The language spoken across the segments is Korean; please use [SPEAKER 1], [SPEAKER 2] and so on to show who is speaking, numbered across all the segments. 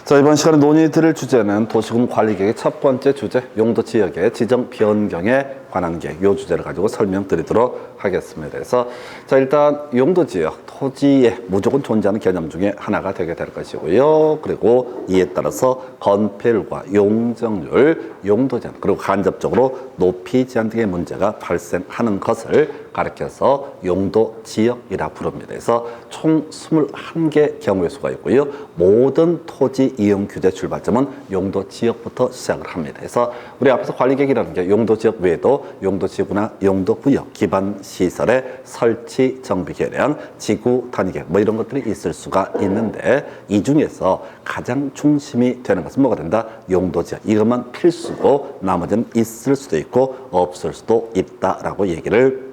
[SPEAKER 1] 자, 이번 시간에 논의 드릴 주제는 도시군 관리계획의 첫 번째 주제, 용도 지역의 지정 변경에 관한 계획, 이 주제를 가지고 설명드리도록 하겠습니다. 그래서 자, 일단 용도 지역, 토지에 무조건 존재하는 개념 중에 하나가 되게 될 것이고요. 그리고 이에 따라서 건폐율과 용적률, 용도 제한, 그리고 간접적으로 높이 제한 등의 문제가 발생하는 것을 가리켜서 용도 지역이라 부릅니다. 그래서 총 21개 경우의 수가 있고요. 모든 토지 이용 규제 출발점은 용도 지역부터 시작을 합니다. 그래서 우리 앞에서 관리계획이라는 게 용도 지역 외에도 용도 지구나 용도 구역, 기반 시설의 설치, 정비 계량, 지구 단위 계획 뭐 이런 것들이 있을 수가 있는데 이 중에서 가장 중심이 되는 것은 뭐가 된다? 용도 지역. 이것만 필수고 나머지는 있을 수도 있고 없을 수도 있다라고 얘기를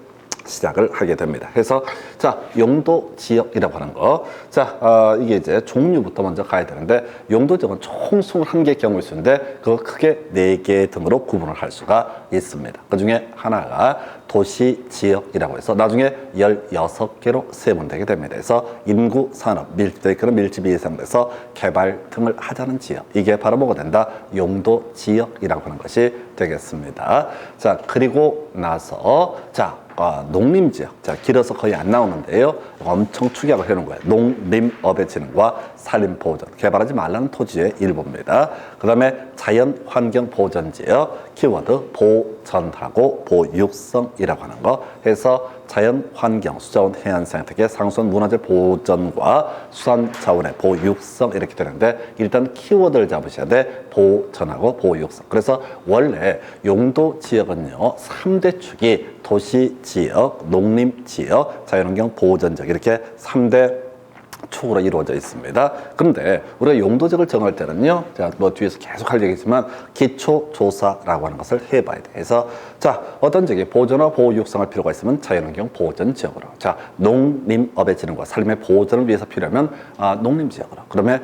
[SPEAKER 1] 시작을 하게 됩니다. 그래서 자, 용도 지역이라고 하는 거. 자, 이게 이제 종류부터 먼저 가야 되는데 용도 지역은 총 21개 경우의 수인데 그거 크게 4개 등으로 구분을 할 수가 있습니다. 그 중에 하나가 도시 지역이라고 해서 나중에 16개로 세분되게 됩니다. 그래서 인구, 산업, 밀집되어 그런 밀집이 예상돼서 개발 등을 하자는 지역. 이게 바로 뭐가 된다? 용도 지역이라고 하는 것이 되겠습니다. 자, 그리고 나서 자, 농림지역. 자, 길어서 거의 안 나오는데요. 엄청 축약을 해놓은 거예요. 농림업의 진흥과 산림보호전. 개발하지 말라는 토지의 일부입니다. 그 다음에 자연환경보전지역. 키워드 보전하고 보육성이라고 하는 거. 해서 자연환경, 수자원, 해안생태계, 상수원 문화재 보전과 수산자원의 보육성 이렇게 되는데 일단 키워드를 잡으셔야 돼. 보전하고 보육성. 그래서 원래 용도 지역은요 3대 축이 도시지역, 농림지역, 자연환경 보전지역 이렇게 3대 축으로 이루어져 있습니다. 그런데 우리가 용도지역을 정할 때는요, 제가 뭐 뒤에서 계속 할 얘기지만 기초조사라고 하는 것을 해봐야 돼. 그래서 자, 어떤 지역에 보전과 보호 육성할 필요가 있으면 자연환경 보전 지역으로. 자, 농림업의 진흥과 삶의 보전을 위해서 필요하면 농림지역으로. 그러면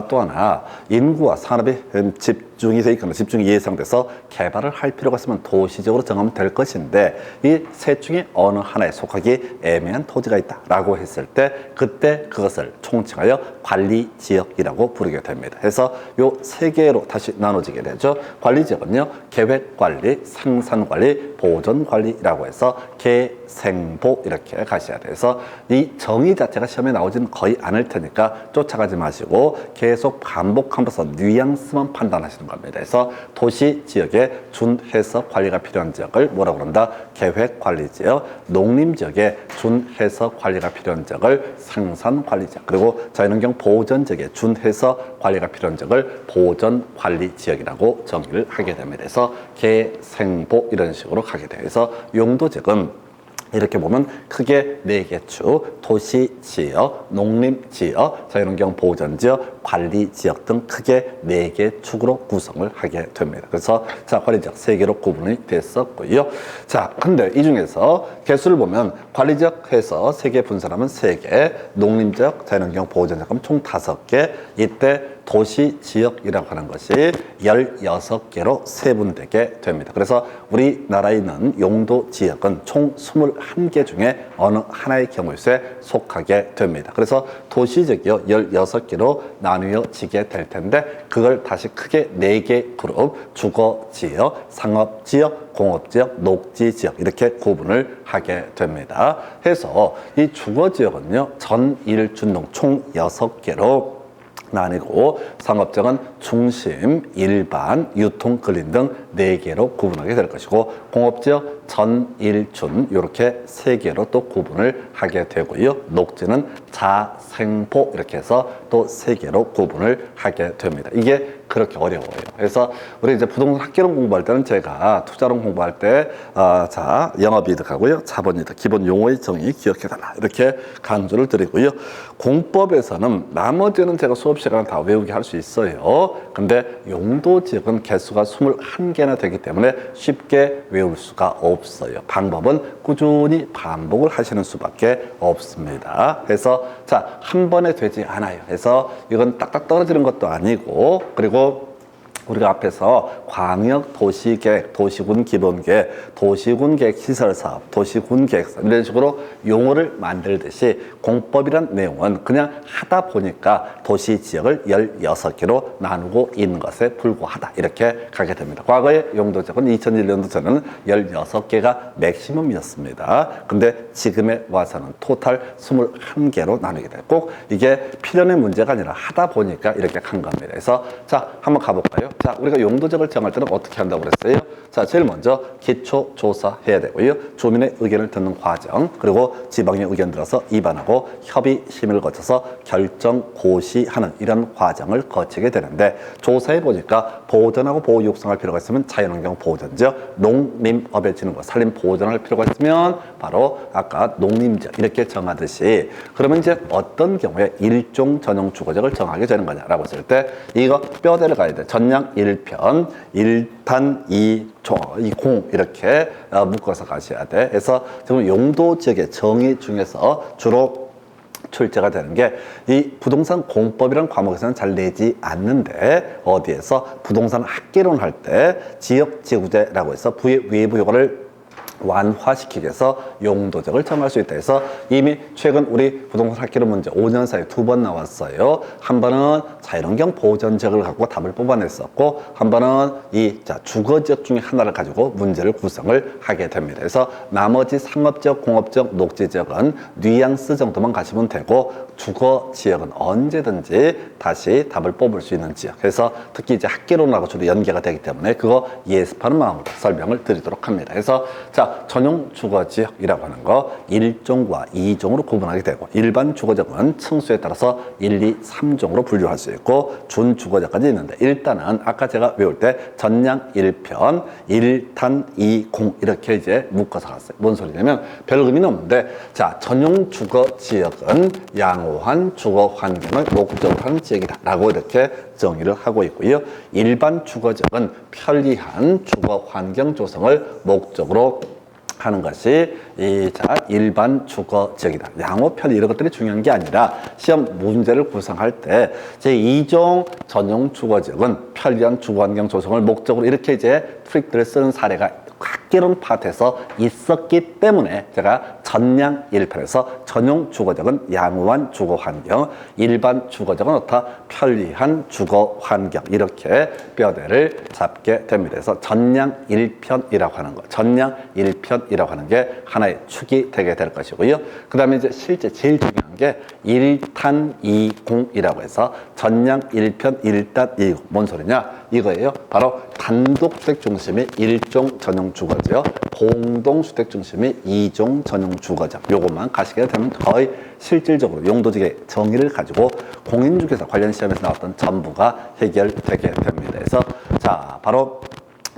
[SPEAKER 1] 또 하나 인구와 산업이 집중이 돼 있거나 집중이 예상돼서 개발을 할 필요가 있으면 도시적으로 정하면 될 것인데 이 셋 중에 어느 하나에 속하기 애매한 토지가 있다라고 했을 때 그때 그것을 총칭하여 관리지역이라고 부르게 됩니다. 그래서 요 3개로 다시 나눠지게 되죠. 관리지역은요 계획관리, 생산관리, 보존관리라고 해서 계생보 이렇게 가셔야 돼서 이 정의 자체가 시험에 나오지는 거의 않을 테니까 쫓아가지 마시고 계속 반복하면서 뉘앙스만 판단하시는 겁니다. 그래서 도시 지역에 준해석 관리가 필요한 지역을 뭐라고 그런다? 계획관리지역, 농림지역에 준해석 관리가 필요한 지역을 생산관리지역, 그리고 자연환경 보전지역에 준해석 관리가 필요한 지역을 보전관리지역이라고 정의를 하게 됩니다. 그래서 계생보 이런 식으로 가게 돼요. 그래서 용도지역은 이렇게 보면 크게 4개 축, 도시지역, 농림지역, 자연환경 보전지역, 관리지역 등 크게 4개 축으로 구성을 하게 됩니다. 그래서 자, 관리지역 3개로 구분이 됐었고요. 자, 근데 이 중에서 개수를 보면 관리지역 해서 3개 분산하면 3개, 농림지역, 자연환경 보전지역 하면 총 5개, 이때 도시지역이라고 하는 것이 16개로 세분되게 됩니다. 그래서 우리나라에 있는 용도지역은 총 21개 중에 어느 하나의 경우에 속하게 됩니다. 그래서 도시지역이요 16개로 나뉘어지게 될 텐데 그걸 다시 크게 4개 그룹, 주거지역, 상업지역, 공업지역, 녹지지역 이렇게 구분을 하게 됩니다. 해서 이 주거지역은요 전일준동 총 6개로 나뉘고 상업지역은 중심, 일반, 유통, 근린 등 4개로 구분하게 될 것이고 공업지역, 전, 일, 준 이렇게 3개로 또 구분을 하게 되고요. 녹지는 자, 생, 보 이렇게 해서 또 3개로 구분을 하게 됩니다. 이게 그렇게 어려워요. 그래서 우리 이제 부동산 학개론 공부할 때는 제가 투자론 공부할 때 자, 영업이득하고요. 자본이득, 기본 용어의 정의 기억해달라 이렇게 강조를 드리고요. 공법에서는 나머지는 제가 수업 시간에 다 외우게 할 수 있어요. 근데 용도지역은 개수가 21개나 되기 때문에 쉽게 외울 수가 없어요. 방법은 꾸준히 반복을 하시는 수밖에 없습니다. 그래서 자, 한 번에 되지 않아요. 그래서 이건 딱딱 떨어지는 것도 아니고 그리고 우리가 앞에서 광역 도시계획, 도시군 기본계획, 도시군 계획 시설사업, 도시군 계획사업 이런 식으로 용어를 만들듯이 공법이란 내용은 그냥 하다 보니까 도시 지역을 16개로 나누고 있는 것에 불과하다 이렇게 가게 됩니다. 과거의 용도적은 2001년도 전에는 16개가 맥시멈이었습니다. 근데 지금에 와서는 토탈 21개로 나누게 돼요. 꼭 이게 필연의 문제가 아니라 하다 보니까 이렇게 간 겁니다. 그래서 자, 한번 가볼까요? 자, 우리가 용도적을 정할 때는 어떻게 한다고 그랬어요? 자, 제일 먼저 기초 조사해야 되고요. 주민의 의견을 듣는 과정, 그리고 지방의 의견 들어서 입안하고 협의 심의를 거쳐서 결정 고시하는 이런 과정을 거치게 되는데, 조사해 보니까 보존하고 보호 육성할 필요가 있으면 자연환경 보존죠. 농림업의 진흥과 산림 보존할 필요가 있으면 바로 아까 농림지역 이렇게 정하듯이, 그러면 이제 어떤 경우에 일종 전용 주거지역을 정하게 되는 거냐라고 했을 때 이거 뼈대를 가야 돼. 전량 1편, 1탄 2공 이렇게 묶어서 가셔야 돼. 그래서 지금 용도 지역의 정의 중에서 주로 출제가 되는 게 이 부동산 공법이라는 과목에서는 잘 내지 않는데, 어디에서 부동산 학개론 할 때 지역지구제라고 해서 부의 외부 요건을 완화시키기 위해서 용도적을 정할 수 있다 해서 이미 최근 우리 부동산 학개론 문제 5년 사이에 2번 나왔어요. 한 번은 자연환경 보존지역을 갖고 답을 뽑아냈었고, 한 번은 이 주거지역 중에 하나를 가지고 문제를 구성을 하게 됩니다. 그래서 나머지 상업지역, 공업지역, 녹지지역은 뉘앙스 정도만 가시면 되고, 주거지역은 언제든지 다시 답을 뽑을 수 있는 지역. 그래서 특히 이제 학개론하고 주로 연계가 되기 때문에 그거 예습하는 마음으로 설명을 드리도록 합니다. 그래서 자, 전용 주거지역이라고 하는 거 1종과 2종으로 구분하게 되고, 일반 주거지역은 층수에 따라서 1, 2, 3종으로 분류할 수 있고, 준주거지역까지 있는데, 일단은 아까 제가 외울 때 전량 1편, 1탄 2공 이렇게 이제 묶어서 갔어요. 뭔 소리냐면 별 의미는 없는데, 자, 전용 주거지역은 양호한 주거 환경을 목적으로 하는 지역이다 라고 이렇게 정의를 하고 있고요. 일반 주거지역은 편리한 주거 환경 조성을 목적으로 하는 것이 일반 주거지역이다. 양호, 편리 이런 것들이 중요한 게 아니라 시험 문제를 구성할 때 제2종 전용 주거지역은 편리한 주거 환경 조성을 목적으로 이렇게 이제 트릭들을 쓰는 사례가 학개론 파트에서 있었기 때문에 제가 전량 1편에서 전용 주거지역은 양호한 주거 환경, 일반 주거지역은 어떠 편리한 주거 환경 이렇게 뼈대를 잡게 됩니다. 그래서 전량 1편이라고 하는 거, 전량 1편이라고 하는 게 하나의 축이 되게 될 것이고요. 그 다음에 이제 실제 제일 중요한 게 1탄 2공이라고 해서 전량 1편 1탄 2공. 뭔 소리냐? 이거예요. 바로 단독주택 중심이 1종 전용 주거지역, 공동주택 중심이 2종 전용 주거지역. 요것만 가시게 되면 거의 실질적으로 용도지의 정의를 가지고 공인중개사 관련 시험에서 나왔던 전부가 해결되게 됩니다. 그래서 자, 바로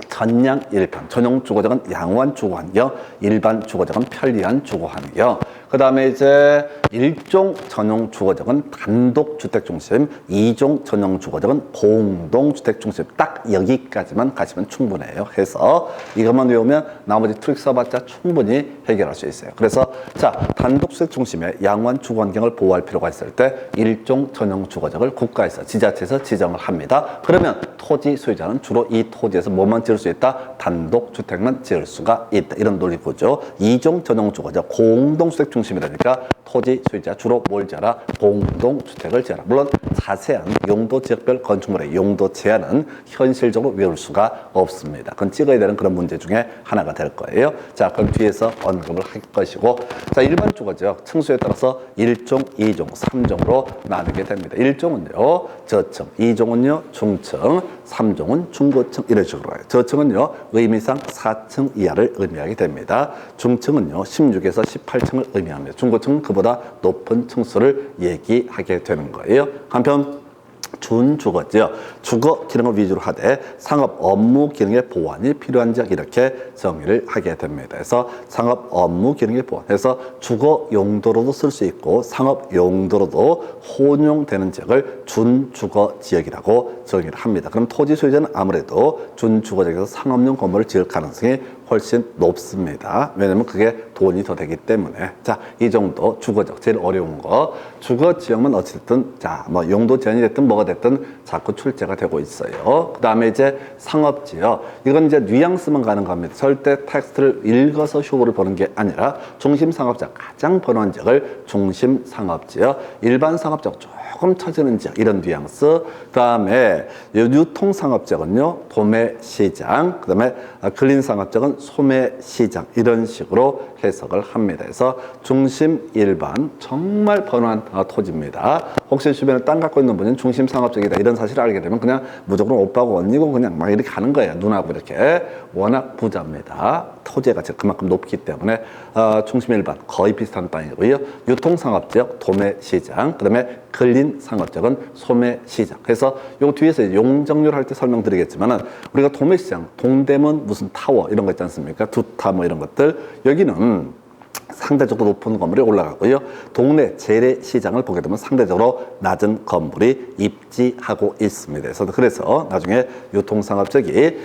[SPEAKER 1] 전량 1편, 전용 주거지역은 양호한 주거 환경, 일반 주거지역은 편리한 주거 환경. 그 다음에 이제 1종 전용 주거지역은 단독 주택 중심, 2종 전용 주거지역은 공동 주택 중심. 딱 여기까지만 가시면 충분해요. 해서 이것만 외우면 나머지 트릭 써봤자 충분히 해결할 수 있어요. 그래서 자, 단독 주택 중심의 양호한 주거 환경을 보호할 필요가 있을 때 1종 전용 주거지역을 국가에서, 지자체에서 지정을 합니다. 그러면 토지 소유자는 주로 이 토지에서 뭐만 지을 수 있다? 단독 주택만 지을 수가 있다. 이런 논리구조. 2종 전용 주거지역, 공동 주택 중심이라니까 토지 소유자 주로 뭘 지어라? 공동주택을 지어라. 물론 자세한 용도 지역별 건축물의 용도 제한은 현실적으로 외울 수가 없습니다. 그건 찍어야 되는 그런 문제 중에 하나가 될 거예요. 자, 그럼 뒤에서 언급을 할 것이고, 자, 일반 주거지역 층수에 따라서 1종, 2종, 3종으로 나누게 됩니다. 1종은요 저층, 2종은요 중층, 3종은 중고층 이런 식으로 가요. 저층은요 의미상 4층 이하를 의미하게 됩니다. 중층은요 16에서 18층을 의미합니다. 중고층은 그보다 높은 층수를 얘기하게 되는 거예요. 한편 준주거지역, 주거 기능을 위주로 하되 상업 업무 기능의 보완이 필요한 지역 이렇게 정의를 하게 됩니다. 그래서 상업 업무 기능의 보완, 그래서 주거 용도로도 쓸 수 있고 상업 용도로도 혼용되는 지역을 준주거 지역이라고 정의를 합니다. 그럼 토지 소유자는 아무래도 준주거 지역에서 상업용 건물을 지을 가능성이 훨씬 높습니다. 왜냐면 그게 돈이 더 되기 때문에. 자, 이 정도 주거지역 제일 어려운 거. 주거지역은 어쨌든 자, 뭐 용도 제한이 됐든 뭐가 됐든 자꾸 출제가 되고 있어요. 그 다음에 이제 상업지역. 이건 이제 뉘앙스만 가는 겁니다. 절대 텍스트를 읽어서 효고를 보는 게 아니라 중심 상업지역, 가장 번호한 지역을 중심 상업지역, 일반 상업지역 조금 처지는 지역, 이런 뉘앙스. 그 다음에 유통상업지역은요, 도매시장. 그 다음에 근린상업지역은 소매시장. 이런 식으로 해석을 합니다. 그래서 중심 일반, 정말 번호한 토지입니다. 혹시 주변에 땅 갖고 있는 분은 중심 상업지역이다 이런 사실을 알게 되면 그냥 무조건 오빠고 언니고 그냥 막 이렇게 가는 거예요. 누나고 이렇게. 워낙 부자입니다. 토지의 가치가 그만큼 높기 때문에 중심 일반 거의 비슷한 땅이고요. 유통상업지역 도매시장, 그 다음에 근린상업지역은 소매시장. 그래서 요 뒤에서 용적률 할 때 설명드리겠지만은 우리가 도매시장, 동대문 무슨 타워 이런 거 있지 않습니까? 두타 뭐 이런 것들. 여기는 상대적으로 높은 건물이 올라가고요. 동네 재래시장을 보게 되면 상대적으로 낮은 건물이 입지하고 있습니다. 그래서 나중에 유통상업적이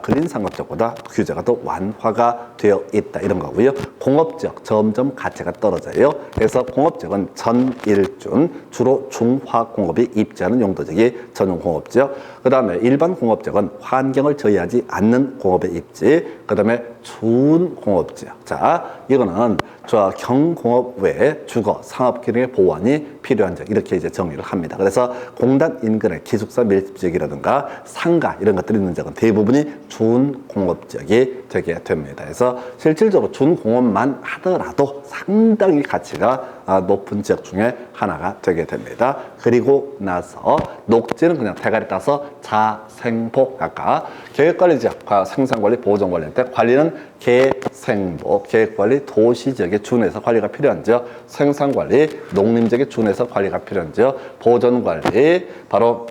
[SPEAKER 1] 근린상업적보다 규제가 더 완화가 되어 있다 이런 거고요. 공업지역 점점 가치가 떨어져요. 그래서 공업지역은 전일준, 주로 중화공업이 입지하는 용도지역이 전용공업지역. 그 다음에 일반 공업지역은 환경을 저해하지 않는 공업의 입지. 그 다음에 준공업지역. 자, 이거는 저 경공업 외에 주거, 상업 기능의 보완이 필요한 지역 이렇게 이제 정의를 합니다. 그래서 공단 인근의 기숙사 밀집 지역이라든가 상가 이런 것들이 있는 지역은 대부분이 준공업 지역이 되게 됩니다. 그래서 실질적으로 준공업만 하더라도 상당히 가치가 높은 지역 중에 하나가 되게 됩니다. 그리고 나서 녹지는 그냥 대가리 따서 자생보, 아까 계획관리 지역과 생산관리, 보존관리 할 때 관리는 계생보, 계획관리 도시지역에 준해서 관리가 필요한 지역, 생산관리 농림지역에 준해서 관리가 필요한 지역, 보존관리 바로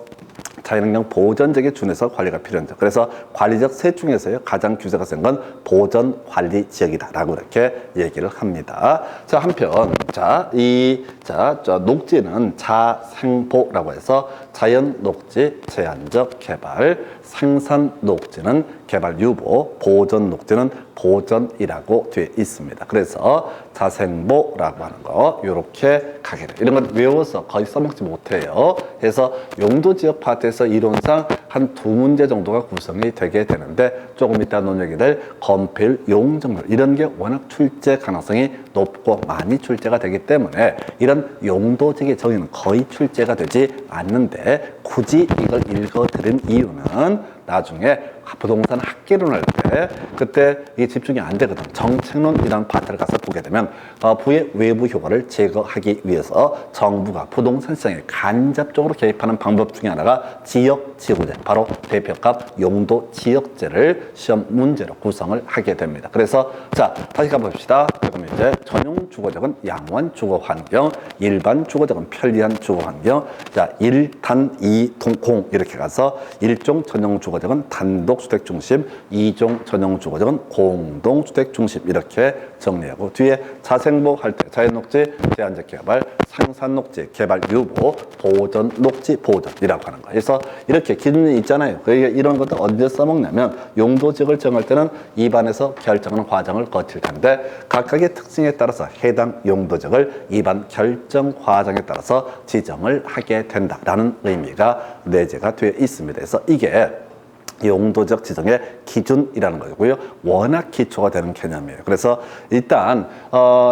[SPEAKER 1] 자연환경 보전지역에 준해서 관리가 필요한 지역. 그래서 관리적 셋 중에서요 가장 규제가 센 건 보전관리지역이다라고 이렇게 얘기를 합니다. 자, 한편 저 녹지는 자생보라고 해서 자연 녹지 제한적 개발, 생산 녹지는 개발 유보, 보전 녹지는 보전이라고 되어 있습니다. 그래서 자생보라고 하는 거 이렇게 가게 돼요. 이런 건 외워서 거의 써먹지 못해요. 그래서 용도지역 파트에서 이론상 한 2문제 정도가 구성이 되게 되는데 조금 이따 논의하게 될 건폐율, 용적률 이런 게 워낙 출제 가능성이 높고 많이 출제가 되기 때문에 이런 용도지역의 정의는 거의 출제가 되지 않는데 굳이 이걸 읽어드린 이유는 나중에 부동산 학개론 할 때 그때 이게 집중이 안 되거든. 정책론이라는 파트를 가서 보게 되면 부의 외부 효과를 제거하기 위해서 정부가 부동산 시장에 간접적으로 개입하는 방법 중에 하나가 지역지구제, 바로 대표값 용도지역제를 시험 문제로 구성을 하게 됩니다. 그래서 자, 다시 가봅시다. 그럼 이제 전용 주거지역은 양호한 주거환경, 일반 주거지역은 편리한 주거환경. 자, 1단 2동 공 이렇게 가서 1종 전용 주거지역은 단독주택 중심, 2종 전용 주거지역은 공동주택 중심 이렇게 정리하고 뒤에 자생보 할 때 자연녹지 제한적 개발, 생산녹지 개발 유보, 보전녹지 보전이라고 하는 거예요. 그래서 이렇게 기준이 있잖아요. 그러니까 이런 것도 언제 써먹냐면 용도지역을 정할 때는 입안에서 결정하는 과정을 거칠 텐데 각각의 특징에 따라서 해당 용도지역을 입안 결정 과정에 따라서 지정을 하게 된다라는 의미가 내재가 되어 있습니다. 그래서 이게 용도적 지정의 기준이라는 거고요. 워낙 기초가 되는 개념이에요. 그래서 일단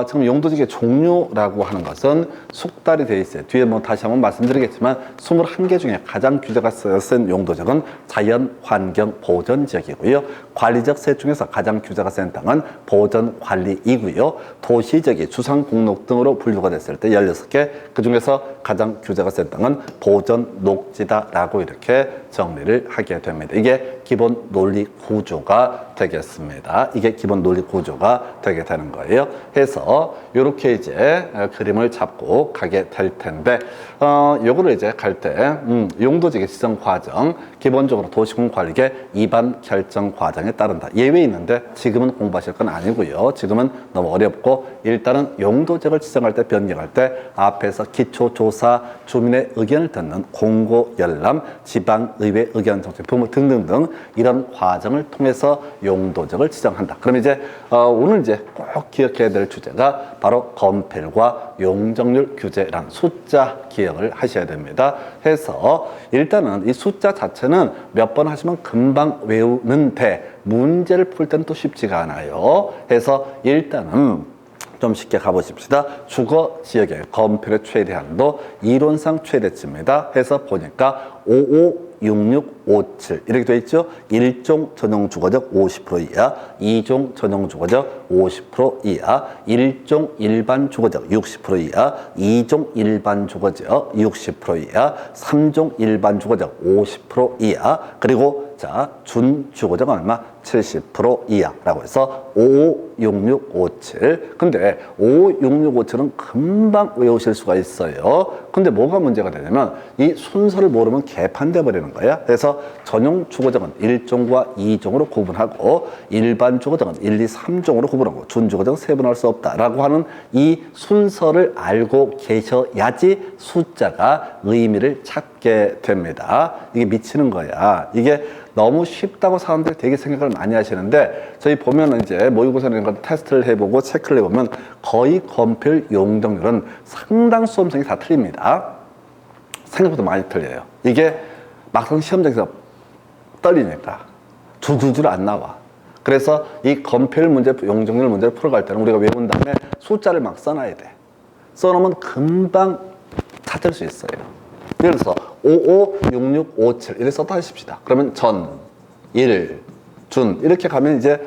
[SPEAKER 1] 지금 용도지역의 종류라고 하는 것은 숙달이 되어 있어요. 뒤에 뭐 다시 한번 말씀드리겠지만 21개 중에 가장 규제가 센 용도지역은 자연환경보전지역이고요. 관리적 셋 중에서 가장 규제가 센 땅은 보전관리이고요. 도시지역이 주상공록 등으로 분류가 됐을 때 16개, 그 중에서 가장 규제가 센 땅은 보전녹지다라고 이렇게 정리를 하게 됩니다. 이게 기본 논리 구조가 되겠습니다. 이게 기본 논리 구조가 되게 되는 거예요. 해서 이렇게 이제 그림을 잡고 가게 될 텐데 요거를 이제 갈 때 용도지역 지정 과정, 기본적으로 도시공관리계 입안 결정 과정에 따른다. 예외 있는데 지금은 공부하실 건 아니고요. 지금은 너무 어렵고 일단은 용도지역을 지정할 때 변경할 때 앞에서 기초조사, 주민의 의견을 듣는 공고열람, 지방의회 의견 정책, 등등등 등등 이런 과정을 통해서 용도적을 지정한다. 그럼 이제 오늘 이제 꼭 기억해야 될 주제가 바로 건필과 용적률 규제라는 숫자 기억을 하셔야 됩니다. 해서 일단은 이 숫자 자체는 몇 번 하시면 금방 외우는데 문제를 풀 때는 또 쉽지가 않아요. 해서 일단은 좀 쉽게 가보십시다. 주거 지역의 건폐율의 최대한도 이론상 최대치입니다. 해서 보니까 556657 이렇게 되어 있죠. 1종 전용 주거적 50% 이하, 2종 전용 주거적 50% 이하, 1종 일반 주거적 60% 이하, 2종 일반 주거적 60% 이하, 3종 일반 주거적 50% 이하, 그리고 자, 준 주거적 얼마? 70% 이하라고 해서 556657. 근데 556657은 금방 외우실 수가 있어요. 근데 뭐가 문제가 되냐면 이 순서를 모르면 개판돼 버리는 거야. 그래서 전용 주거적은 1종과 2종으로 구분하고 일반 주거적은 1, 2, 3종으로 구분하고 준 주거적은 세분할 수 없다라고 하는 이 순서를 알고 계셔야지 숫자가 의미를 찾게 됩니다. 이게 미치는 거야. 이게 너무 쉽다고 사람들이 되게 생각을 많이 하시는데 저희 보면은 이제 모의고사 이런 거 테스트를 해보고 체크를 해보면 거의 건폐율 용적률은 상당 수험생이 다 틀립니다. 생각보다 많이 틀려요. 이게 막상 시험장에서 떨리니까 줄줄줄 안 나와. 그래서 이 건폐율 문제, 용적률 문제를 풀어갈 때는 우리가 외운 다음에 숫자를 막 써놔야 돼. 써놓으면 금방 찾을 수 있어요. 예를 들어서 556657 이렇게 써도 하십시다. 그러면 전, 일, 준 이렇게 가면 이제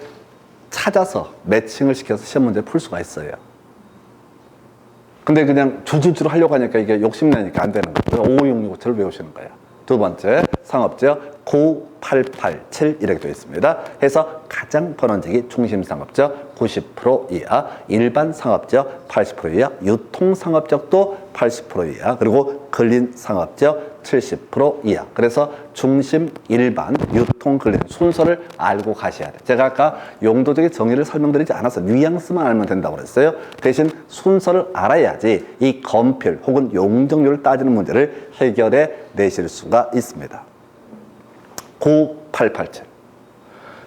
[SPEAKER 1] 찾아서 매칭을 시켜서 시험 문제 풀 수가 있어요. 근데 그냥 줄줄줄 하려고 하니까 이게 욕심내니까 안 되는 거예요. 556657을 외우시는 거예요. 두 번째 상업지역 9887 이렇게 되어 있습니다. 해서 가장 번원지기 중심상업지역 90% 이하, 일반 상업지역 80% 이하, 유통상업지역도 80% 이하, 그리고 근린상업지역 70% 이하. 그래서 중심, 일반, 유통, 근린 순서를 알고 가셔야 돼요. 제가 아까 용도적인 정의를 설명드리지 않아서 뉘앙스만 알면 된다고 그랬어요. 대신 순서를 알아야지 이 건폐율 혹은 용적률을 따지는 문제를 해결해 내실 수가 있습니다. 9887.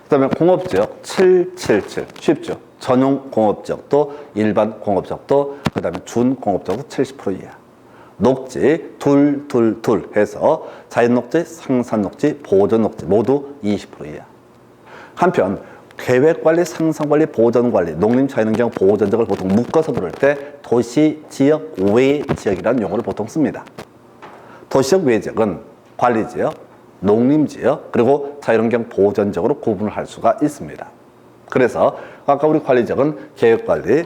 [SPEAKER 1] 그 다음에 공업지역 777. 쉽죠? 전용 공업지역도 일반 공업지역도 그 다음에 준공업지역도 70% 이하. 녹지 둘 해서 자연녹지, 상산녹지, 보존녹지 모두 20% 이하. 한편 계획관리, 상상관리, 보전관리, 농림자연환경 보전지역을 보통 묶어서 부를 때 도시지역 외지역이라는 용어를 보통 씁니다. 도시지역 외지역은 관리지역, 농림지역, 그리고 자연환경 보전지역으로 구분을 할 수가 있습니다. 그래서 아까 우리 관리지역은 계획관리,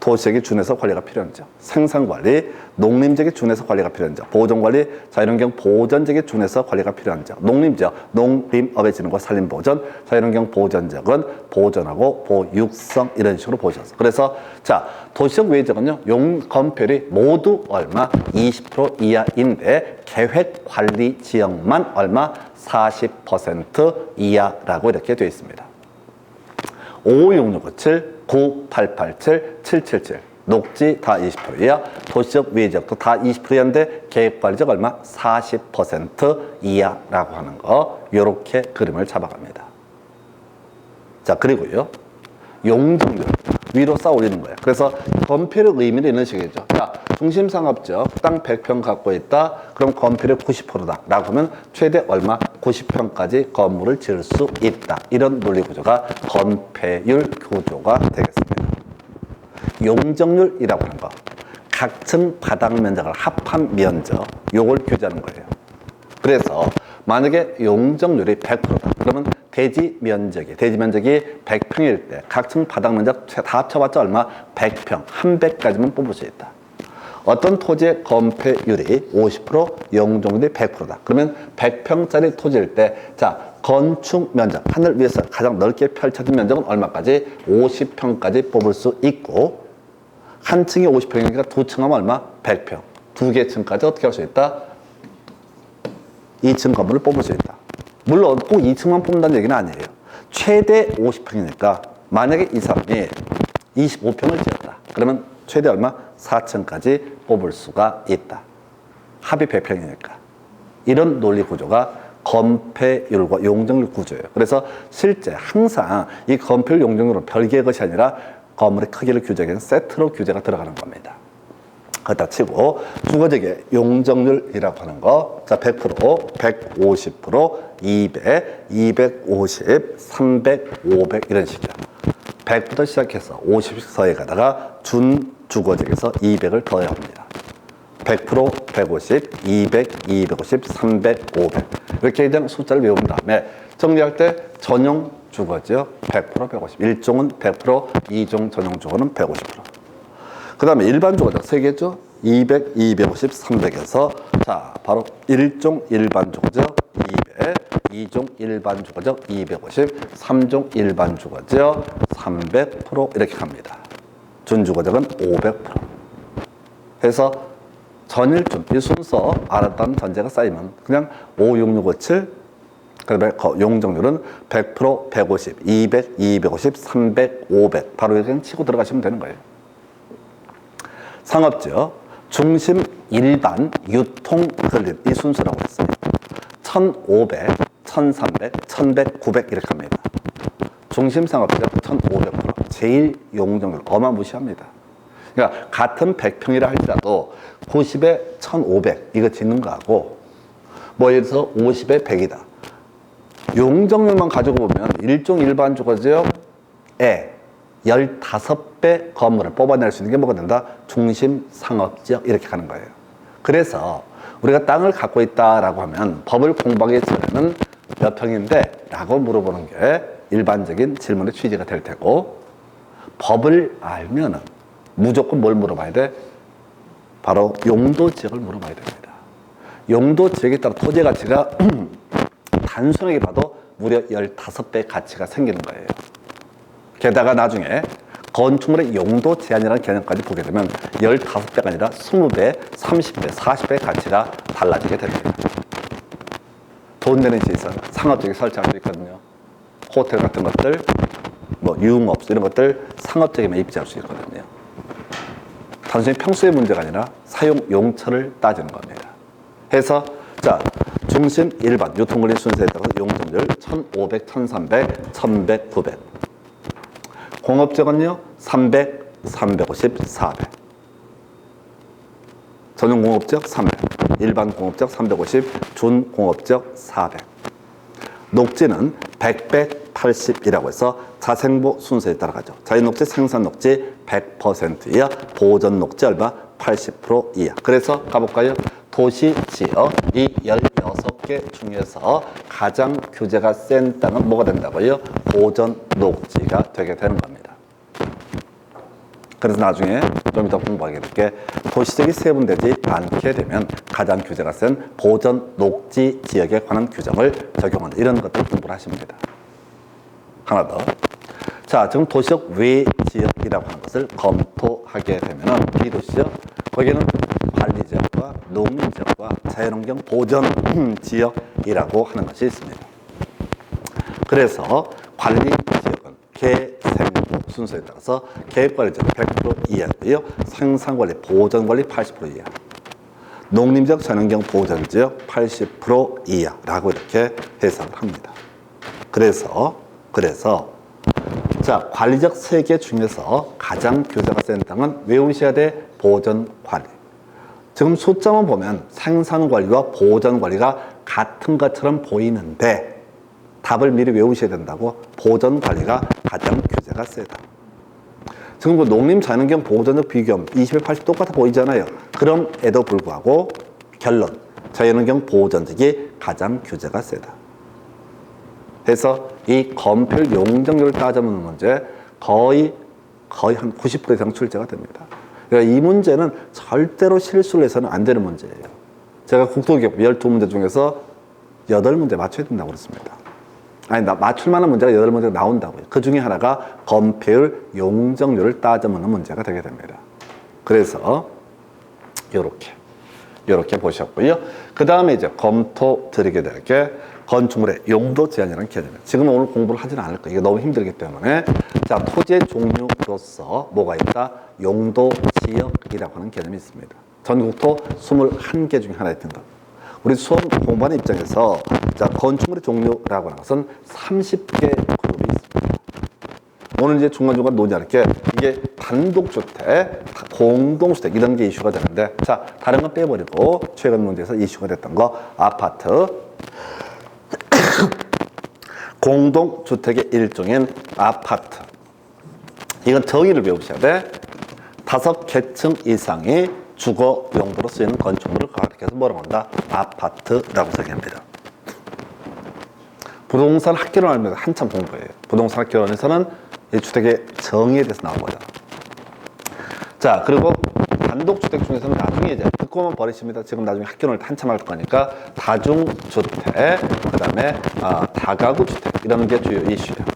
[SPEAKER 1] 도시지역에 준해서 관리가 필요한 지역, 생산관리, 농림지역에 준해서 관리가 필요한 지역, 보존관리, 자연환경 보전지역에 준해서 관리가 필요한 지역, 농림지역, 농림업의 진흥과 산림보전, 자연환경 보전지역은 보존하고 보육성 이런 식으로 보셔서 그래서 자 도시지역 외지역은요 용건폐율이 모두 얼마 20% 이하인데 계획관리 지역만 얼마 40% 이하라고 이렇게 되어 있습니다. 556657, 9887, 777 녹지 다 20% 이하, 도시적 외지역도 다 20% 이하인데 계획관리적 얼마? 40% 이하라고 하는 거 요렇게 그림을 잡아갑니다. 자 그리고요 용적률 위로 쌓아 올리는 거예요. 그래서 건폐율의 의미는 이런 식이죠. 자 중심상업지역 땅 100평 갖고 있다. 그럼 건폐율이 90%다 라고 하면 최대 얼마? 90평까지 건물을 지을 수 있다. 이런 논리 구조가 건폐율 구조가 되겠습니다. 용적률이라고 하는 거 각 층 바닥 면적을 합한 면적 요걸 규제하는 거예요. 그래서 만약에 용적률이 100%다. 그러면 대지 면적이 100평일 때 각 층 바닥 면적 다 합쳐봤자 얼마? 100평, 한 배까지만 뽑을 수 있다. 어떤 토지의 건폐율이 50%, 용적률이 100%다. 그러면 100평짜리 토지일 때, 자, 건축 면적, 하늘 위에서 가장 넓게 펼쳐진 면적은 얼마까지? 50평까지 뽑을 수 있고, 한 층이 50평이니까 두 층 하면 얼마? 100평. 두 개 층까지 어떻게 할 수 있다? 2층 건물을 뽑을 수 있다. 물론 꼭 2층만 뽑는다는 얘기는 아니에요. 최대 50평이니까 만약에 이 사람이 25평을 지었다. 그러면 최대 얼마? 4층까지 뽑을 수가 있다. 합이 100평이니까. 이런 논리 구조가 건폐율과 용적률 구조예요. 그래서 실제 항상 이 건폐율, 용적률은 별개의 것이 아니라 건물의 크기를 규정하는 세트로 규제가 들어가는 겁니다. 그렇다 치고 주거지의 용적률이라고 하는 거, 자 100%, 150%, 200, 250, 300, 500 이런 식이야. 100부터 시작해서 50씩 서해 가다가 준 주거지에서 200을 더해야 합니다. 100%, 150, 200, 250, 300, 500 이렇게 그냥 숫자를 외운 다음에 정리할 때 전용 주거지요 100%, 150 1종은 100%, 2종 전용 주거는 150%. 그 다음에 일반 주거지가 3개죠. 200, 250, 300에서 자 바로 1종 일반 주거지요 200, 2종 일반 주거지요 250, 3종 일반 주거지요 300% 이렇게 갑니다. 준주거지는 500%. 해서 전일준 이 순서 알았다는 전제가 쌓이면 그냥 5, 6, 6, 5, 7 그다음에 용적률은 100%, 150, 200, 250, 300, 500 바로 이렇게 치고 들어가시면 되는 거예요. 상업지요. 중심, 일반, 유통, 근린 이 순서라고 했어요. 1500, 1300, 1100, 900 이렇게 합니다. 중심 상업지요. 1500% 제일 용적률 어마무시합니다. 그러니까 같은 100평이라 할지라도 90에 1500 이거 짓는 거하고 뭐 예를 들어서 50에 100이다. 용적률만 가지고 보면 일종 일반 주거지역에 15배 건물을 뽑아낼 수 있는 게 뭐가 된다? 중심 상업지역 이렇게 가는 거예요. 그래서 우리가 땅을 갖고 있다라고 하면 법을 공부하기 전에는 몇 평인데? 라고 물어보는 게 일반적인 질문의 취지가 될 테고 법을 알면은 무조건 뭘 물어봐야 돼? 바로 용도 지역을 물어봐야 됩니다. 용도 지역에 따라 토지 가치가 단순하게 봐도 무려 15배 가치가 생기는 거예요. 게다가 나중에 건축물의 용도 제한이라는 개념까지 보게 되면 15배가 아니라 20배, 30배, 40배 가치가 달라지게 됩니다. 돈 되는 시설, 상업적인 설치할 수 있거든요. 호텔 같은 것들, 뭐 유흥업소 이런 것들 상업적이면 입지할 수 있거든요. 단순히 평수의 문제가 아니라 사용 용처를 따지는 겁니다. 해서 자 중심 일반 유통거리 순서에 따라서 용적률 1500, 1300, 1100, 900 공업지역은요 300, 350, 400 전용 공업지역 300 일반 공업지역 350 준공업지역 400 녹지는 100, 180이라고 해서 자생보 순서에 따라가죠. 자연녹지, 생산녹지 100% 이하, 보전녹지 얼마? 80% 이하. 그래서 가볼까요? 도시지역 이 16개 중에서 가장 규제가 센 땅은 뭐가 된다고요? 보전녹지가 되게 되는 겁니다. 그래서 나중에 좀 이따 공부하게 될 게 도시적이 세분되지 않게 되면 가장 규제가 센 보전녹지 지역에 관한 규정을 적용하는 이런 것들 공부를 하시면 됩니다. 하나 더. 자, 지금 도시적 외지역이라고 하는 것을 검토하게 되면 비도시적, 거기는 관리지역과 농림지역과 자연환경 보전지역이라고 하는 것이 있습니다. 그래서 관리지역은 계생부 순서에 따라서 계획관리지역은 100% 이하고요. 생산관리, 보전관리 80% 이하. 농림지역, 자연환경 보전지역 80% 이하라고 이렇게 해석을 합니다. 그래서 자 관리적 3개 중에서 가장 규제가 센 땅은 외우셔야 돼 보전관리. 지금 숫자만 보면 생산관리와 보전관리가 같은 것처럼 보이는데 답을 미리 외우셔야 된다고. 보전관리가 가장 규제가 세다. 지금 그 농림 자연환경 보전적 비교하면 20에 80 똑같아 보이잖아요. 그럼에도 불구하고 결론 자연환경 보전적이 가장 규제가 세다. 그래서 이 건폐율 용적률을 따져보는 문제 거의 한 90% 이상 출제가 됩니다. 그러니까 이 문제는 절대로 실수를 해서는 안 되는 문제예요. 제가 국토기업 12문제 중에서 8문제 맞춰야 된다고 그랬습니다. 아니, 맞출 만한 문제가 8문제가 나온다고요. 그 중에 하나가 건폐율 용적률을 따져보는 문제가 되게 됩니다. 그래서 요렇게 보셨고요. 그 다음에 이제 검토 드리게 될 게 건축물의 용도 제한이라는 개념이에요. 지금 오늘 공부를 하지는 않을 거예요. 이게 너무 힘들기 때문에. 자, 토지의 종류로서 뭐가 있다? 용도 지역이라고 하는 개념이 있습니다. 전국토 21개 중에 하나 있던 것. 우리 수험 공부하는 입장에서 자, 건축물의 종류라고 하는 것은 30개 그룹이 있습니다. 오늘 이제 중간중간 논의할 게 이게 단독주택, 공동주택 이런 게 이슈가 되는데 자, 다른 건 빼버리고 최근 문제에서 이슈가 됐던 거 아파트, 공동주택의 일종인 아파트. 이건 정의를 배우셔야 돼. 5계층 이상의 주거 용도로 쓰이는 건축물을 가리켜서 뭐라고 한다? 아파트라고 설계합니다. 부동산 학개론 하면서 한참 공부해요. 부동산 학개론에서는 이 주택의 정의에 대해서 나온 거죠. 자, 그리고 단독주택 중에서는 나중에 이제 듣고만 버리십니다. 지금 나중에 학개론을 한참 할 거니까 다중주택, 그 다음에 다가구주택 이런 게 주요 이슈예요.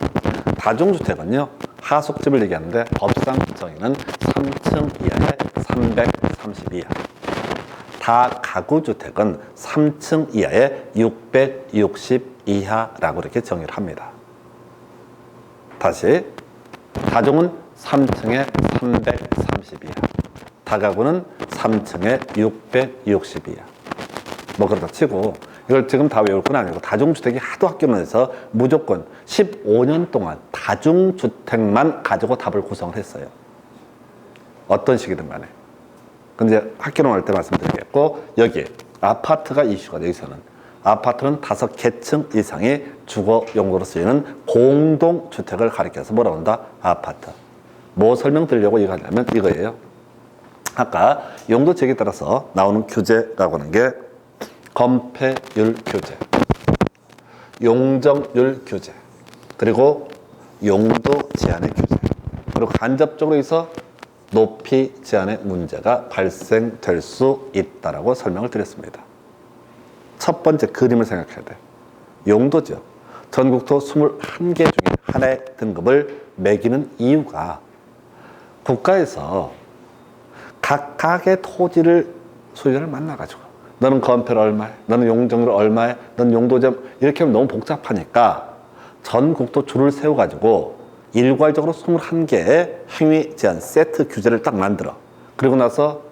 [SPEAKER 1] 다중주택은요, 하숙집을 얘기하는데 법상 정의는 3층 이하에 330 이하. 다가구주택은 3층 이하에 660 이하라고 이렇게 정의를 합니다. 다시, 다중은 3층에 330 이하. 다가구는 3층에 660 이하. 뭐 그렇다 치고 이걸 지금 다 외울 건 아니고 다중주택이 하도 학교론에서 무조건 15년 동안 다중주택만 가지고 답을 구성을 했어요. 어떤 식이든 간에. 근데 학교론 할 때 말씀드리겠고 여기 아파트가 이슈가 돼 여기서는 아파트는 5계층 이상의 주거 용도로 쓰이는 공동주택을 가리켜서 뭐라고 한다? 아파트. 뭐 설명드리려고 이거 하려면 이거예요. 아까 용도 지역에 따라서 나오는 규제라고 하는 게 건폐율 규제, 용적률 규제, 그리고 용도 제한의 규제, 그리고 간접적으로 여기서 높이 제한의 문제가 발생될 수 있다라고 설명을 드렸습니다. 첫 번째 그림을 생각해야 돼. 용도죠. 전국토 21개 중에 하나의 등급을 매기는 이유가 국가에서 각각의 토지를 소유자를 만나가지고 너는 건폐를 얼마에, 너는 용적률 얼마에, 너는 용도점 이렇게 하면 너무 복잡하니까 전국토 줄을 세워가지고 일괄적으로 21개의 행위 제한 세트 규제를 딱 만들어. 그리고 나서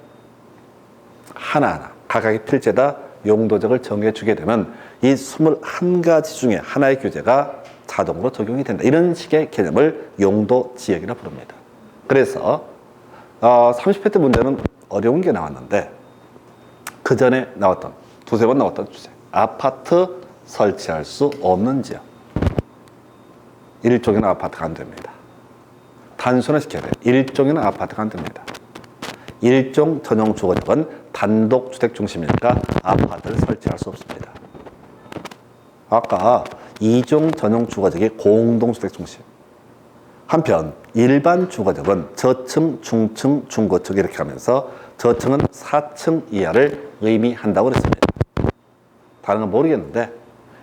[SPEAKER 1] 하나하나 각각의 필지에다 용도적을 정해주게 되면 이 21가지 중에 하나의 규제가 자동으로 적용이 된다. 이런 식의 개념을 용도지역이라 부릅니다. 그래서 30회 때 문제는 어려운 게 나왔는데 그 전에 나왔던 두세 번 나왔던 주제 아파트 설치할 수 없는 지역 일종에는 아파트가 안 됩니다. 단순화시켜야 돼요. 일종에는 아파트가 안 됩니다. 일종 전용 주거지역은 단독주택 중심이니까 아파트를 설치할 수 없습니다. 아까 이종 전용 주거지역이 공동주택 중심. 한편 일반 주거지역은 저층, 중층, 중고층 이렇게 가면서 저층은 4층 이하를 의미한다고 그랬습니다. 다른 건 모르겠는데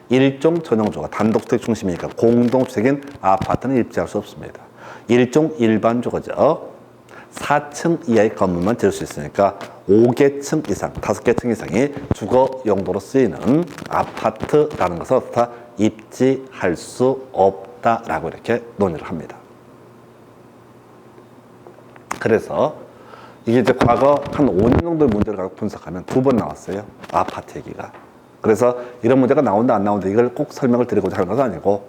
[SPEAKER 1] 일종 전용주거 단독주택 중심이니까 공동주택인 아파트는 입지할 수 없습니다. 일종 일반 주거지역 4층 이하의 건물만 지을 수 있으니까 5계층 이상, 5계층 이상이 주거 용도로 쓰이는 아파트라는 것을 다 입지할 수 없다라고 이렇게 논의를 합니다. 그래서 이게 이제 과거 한 5년 정도의 문제를 갖고 분석하면 2번 나왔어요. 아파트 얘기가. 그래서 이런 문제가 나온다 안 나온다 이걸 꼭 설명을 드리고자 하는 것은 아니고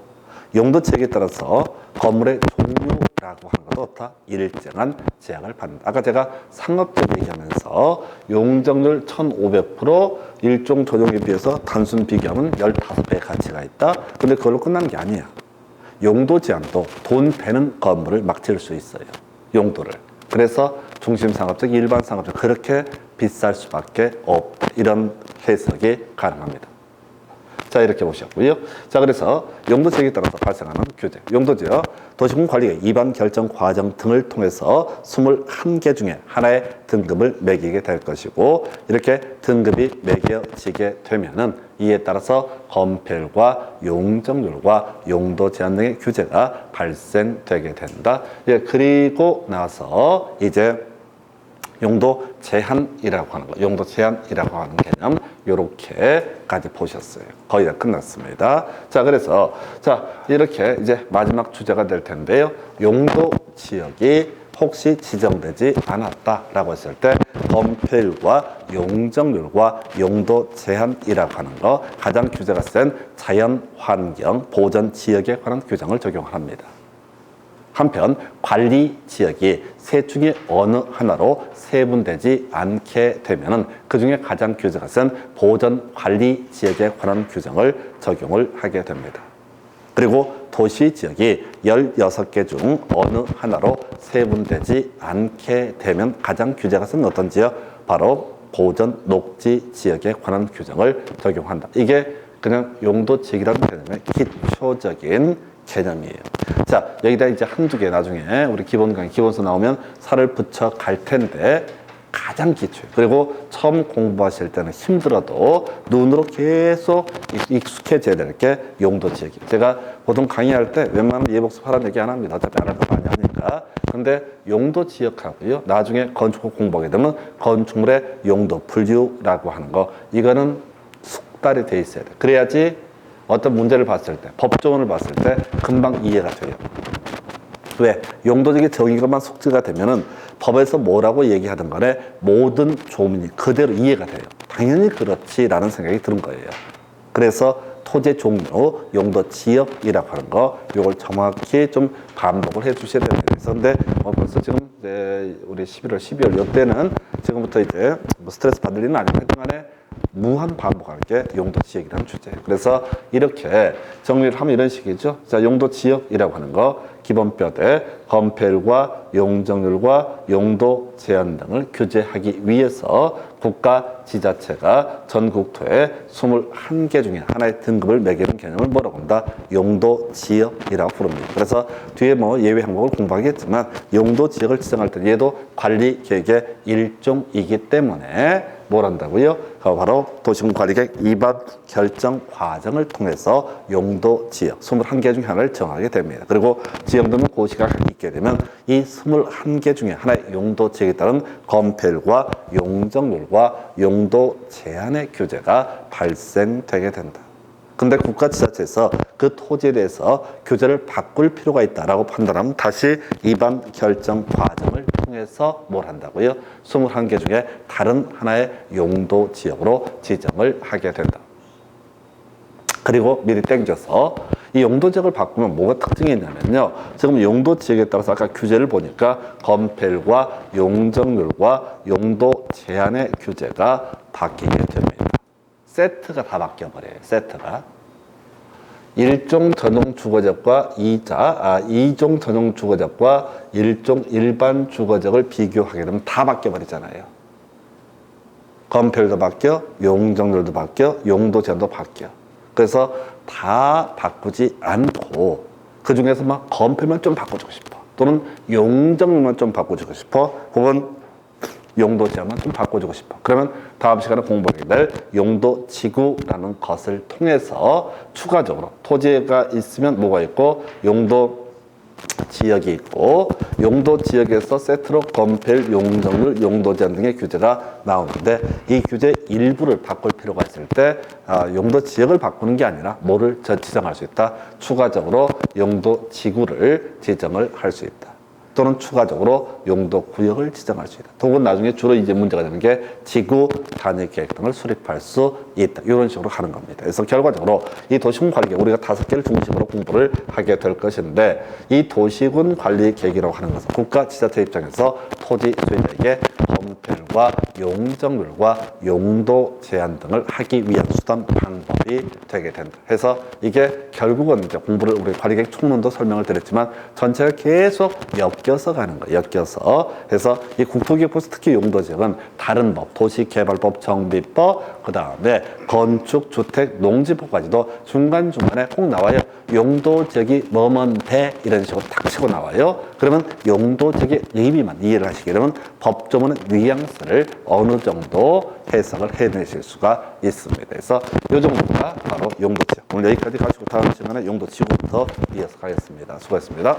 [SPEAKER 1] 용도 지역에 따라서 건물의 종류라고 하는 것도 다 일정한 제약을 받는다. 아까 제가 상업적 얘기하면서 용적률 1500% 일종 전용에 비해서 단순 비교하면 15배의 가치가 있다. 근데 그걸로 끝나는 게 아니야. 용도 제한도 돈 되는 건물을 막 지을 수 있어요. 용도를. 그래서 중심 상업적, 일반 상업적 그렇게 비쌀 수밖에 없다. 이런 해석이 가능합니다. 자, 이렇게 보셨고요. 자, 그래서 용도 지역에 따라서 발생하는 규제. 용도 지역 도시군 관리의 입안 결정 과정 등을 통해서 21개 중에 하나의 등급을 매기게 될 것이고 이렇게 등급이 매겨지게 되면은 이에 따라서 건폐율과 용적률과 용도 제한 등의 규제가 발생되게 된다. 예, 그리고 나서 이제 용도 제한이라고 하는 거, 용도 제한이라고 하는 개념 요렇게까지 보셨어요. 거의 다 끝났습니다. 자, 그래서 자 이렇게 이제 마지막 주제가 될 텐데요. 용도 지역이 혹시 지정되지 않았다라고 했을 때 건폐율과 용적률과 용도 제한이라고 하는 거 가장 규제가 센 자연환경 보전 지역에 관한 규정을 적용합니다. 한편 관리 지역이 셋 중에 어느 하나로 세분되지 않게 되면은 그 중에 가장 규제가 센 보전 관리 지역에 관한 규정을 적용을 하게 됩니다. 그리고 도시 지역이 16개 중 어느 하나로 세분되지 않게 되면 가장 규제가 센 어떤 지역? 바로 보전 녹지 지역에 관한 규정을 적용한다. 이게 그냥 용도 지역이라는 개념의 기초적인 개념이에요. 자, 여기다 이제 한두 개 나중에 우리 기본 강의, 기본서 나오면 살을 붙여 갈 텐데 가장 기초예요. 그리고 처음 공부하실 때는 힘들어도 눈으로 계속 익숙해져야 될 게 용도 지역이에요. 제가 보통 강의할 때 웬만하면 예복습하라는 얘기 안 합니다. 어차피 안 할 거 많이 하니까. 근데 용도 지역하고요. 나중에 건축학 공부하게 되면 건축물의 용도 분류라고 하는 거 이거는 숙달이 돼 있어야 돼. 그래야지 어떤 문제를 봤을 때, 법조문을 봤을 때 금방 이해가 돼요. 왜? 용도적인 정의가만 숙지가 되면은 법에서 뭐라고 얘기하든 간에 모든 조문이 그대로 이해가 돼요. 당연히 그렇지라는 생각이 드는 거예요. 그래서 토지 종류, 용도 지역이라고 하는 거 이걸 정확히 좀 반복을 해 주셔야 됩니다. 그런데 벌써 지금 이제 우리 11월, 12월 이때는 지금부터 이제 뭐 스트레스 받을 일은 아니고 하여튼간에 무한 반복할 게 용도 지역이라는 주제예요. 그래서 이렇게 정리를 하면 이런 식이죠. 자, 용도 지역이라고 하는 거 기본뼈대 건폐율과 용적률과 용도 제한 등을 규제하기 위해서 국가 지자체가 전 국토에 21개 중에 하나의 등급을 매기는 개념을 뭐라고 한다? 용도 지역이라고 부릅니다. 그래서 뒤에 뭐 예외 항목을 공부하겠지만 용도 지역을 지정할 때 얘도 관리 계획의 일종이기 때문에 뭘 한다고요? 바로 도시군관리계획 입안 결정 과정을 통해서 용도 지역 21개 중에 하나를 정하게 됩니다. 그리고 지정되는 고시가 있게 되면 이 21개 중에 하나의 용도 지역에 따른 건폐율과 용적률과 용도 제한의 규제가 발생되게 된다. 근데 국가지자체에서 그 토지에 대해서 규제를 바꿀 필요가 있다라고 판단하면 다시 입안 결정 과정을 통해서 뭘 한다고요? 21개 중에 다른 하나의 용도 지역으로 지정을 하게 된다. 그리고 미리 땡겨서 이 용도 지역을 바꾸면 뭐가 특징이 있냐면요. 지금 용도 지역에 따라서 아까 규제를 보니까 건폐율과 용적률과 용도 제한의 규제가 바뀌게 됩니다. 세트가 다 바뀌어버려요. 세트가. 일종 전용 주거지역과 이종 전용 주거지역과 일종 일반 주거지역을 비교하게 되면 다 바뀌어버리잖아요. 건폐율도 바뀌어, 용적률도 바뀌어, 용도 제한도 바뀌어. 그래서 다 바꾸지 않고 그 중에서 막 건폐율만 좀 바꿔주고 싶어. 또는 용적률만 좀 바꿔주고 싶어. 혹은 용도 제한만 좀 바꿔주고 싶어. 그러면 다음 시간에 공부하게 될 용도 지구라는 것을 통해서 추가적으로 토지가 있으면 뭐가 있고 용도 지역이 있고 용도 지역에서 세트로 건폐율, 용적률, 용도 제한 등의 규제가 나오는데 이 규제 일부를 바꿀 필요가 있을 때 용도 지역을 바꾸는 게 아니라 뭐를 지정할 수 있다? 추가적으로 용도 지구를 지정을 할 수 있다. 또는 추가적으로 용도 구역을 지정할 수 있다. 혹은 나중에 주로 이제 문제가 되는 게 지구 단위 계획 등을 수립할 수 있다. 이런 식으로 하는 겁니다. 그래서 결과적으로 이 도시군 관리 계획 우리가 5개를 중심으로 공부를 하게 될 것인데 이 도시군 관리 계획이라고 하는 것은 국가 지자체 입장에서 토지 소유자에게 건폐율과 용적률과 용도 제한 등을 하기 위한 수단 방법이 되게 된다. 해서 이게 결국은 이제 공부를 우리 관리계획 총론도 설명을 드렸지만 전체가 계속 엮여서 가는 거예요. 엮여서. 그래서 이 국토기획부에서 특히 용도지역은 다른 법, 도시개발법, 정비법, 그 다음에 건축, 주택, 농지법까지도 중간중간에 꼭 나와요. 용도지역이 뭐뭔데 이런 식으로 탁 치고 나와요. 그러면 용도지역의 의미만 이해를 하시게 되면 법조문의 뉘앙스를 어느 정도 해석을 해내실 수가 있습니다. 그래서 이 정도가 바로 용도지역. 오늘 여기까지 가지고 다음 시간에 용도지구부터 이어서 가겠습니다. 수고했습니다.